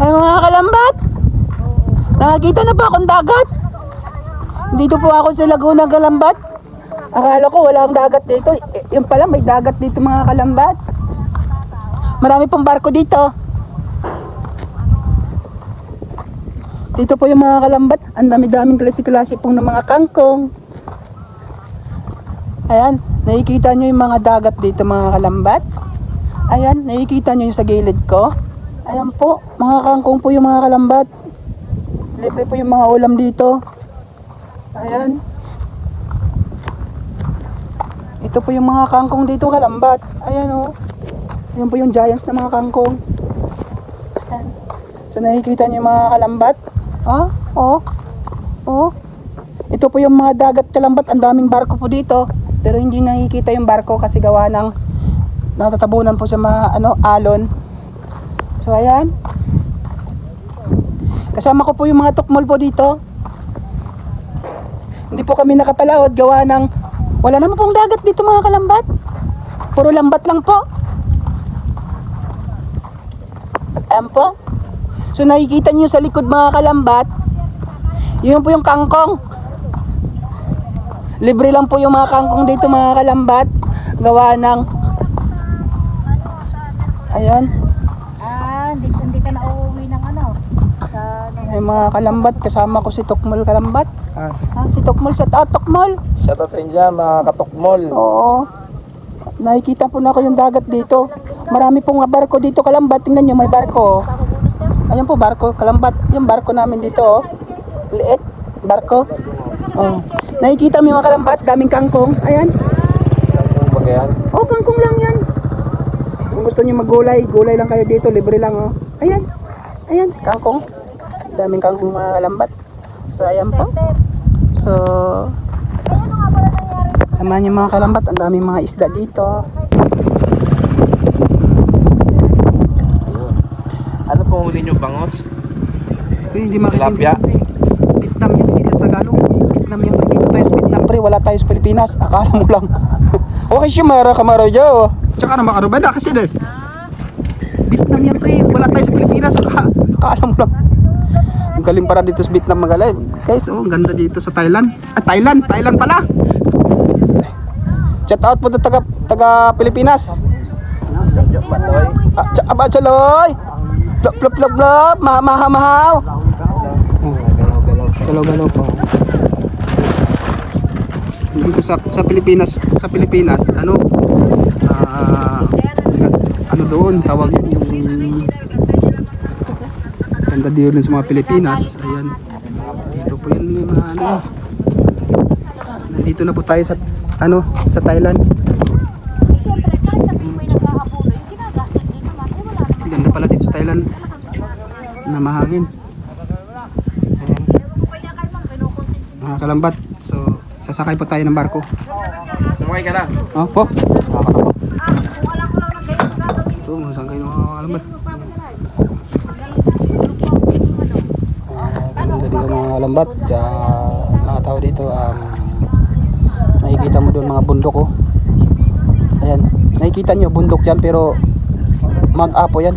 Ay mga kalambat, nakakita na ba akong dagat? Dito po ako sa Laguna Kalambat. Akala ko walang dagat dito. Yung pala may dagat dito mga kalambat. Marami pong barko dito. Dito po yung mga kalambat. Ang dami-daming klase-klase pong ng mga kangkong. Ayan, nakikita nyo yung mga dagat dito mga kalambat. Ayan, nakikita nyo yung sa gilid ko. Ayan po, mga kangkong po yung mga kalambat. Libre po yung mga ulam dito. Ayan. Ito po yung mga kangkong dito kalambat. Ayan o. Ayan po yung giants na mga kangkong. Ayan. So nakikita nyo yung mga kalambat. Ito po yung mga dagat kalambat. Ang daming barko po dito. Pero hindi nakikita yung barko kasi gawa ng natatabunan po sa mga alon. So ayan. Kasama ko po yung mga tukmol po dito. Hindi po kami nakapalahod gawa ng wala naman pong dagat dito mga kalambat. Puro lambat lang po. Ayan po. So nakikita niyo sa likod mga kalambat, yun po yung kangkong. Libre lang po yung mga kangkong dito mga kalambat. Gawa ng ayan. Hindi ka na uuwi ng Ay mga kalambat, kasama ko si Tukmol Kalambat. Si Tukmol, Tukmol. Shoutout sa inyo mga katukmol. Oo. Nakikita po na ako yung dagat dito. Marami pong barko dito kalambat. Tingnan nyo, may barko. Ayan po barko, kalambat. Yung barko namin dito. Liit, barko. Oh. Nakikita mo yung mga kalambat, daming kangkong. Ayan. Kangkong ba yan? Oh, kangkong lang yan. Kung gusto nyo maggulay, gulay lang kayo dito. Libre lang oh. Ayan. Ayan, kangkong. Daming kangkong mga kalambat. So, ayan po. So, samahan yung mga kalambat. Ang daming mga isda dito. Ayun. Ano pong huli nyo, bangos? Hindi Tilapia? Vietnam yan, hindi sa Tagalog. Vietnam yan, dito tayo sa Vietnam pre. Wala tayo sa Pilipinas. Akala mo lang. Okay siya, mara kamaro dyan. Tsaka na makarubada kasi de. Vietnam yan pre. Wala tayo sa Pilipinas. Akala mo lang. Ang galing para dito sa Vietnam magaling. Guys, oh, ang ganda dito sa Thailand. Thailand pala. Shout out po to taga Pilipinas. Aba chaloy. Plop plop plop plop. Mahaw. Galaw po. Dito sa Pilipinas, ano doon tawag yung ganda dito sa mga Pilipinas. Ayan. Dito po yung mga nandito na po tayo sa sa Thailand. Ganda pala dito sa Thailand na mahangin. Ayan. Mga kalambat, so sasakay po tayo ng barko. Sumakay ka na. Po. Ito, masangkay ng mga kalambat. Ganda dito mga kalambat. Mga tao dito, nakikita mo doon mga bundok oh. Ayan, nakikita nyo bundok yan pero Mount Apo yan.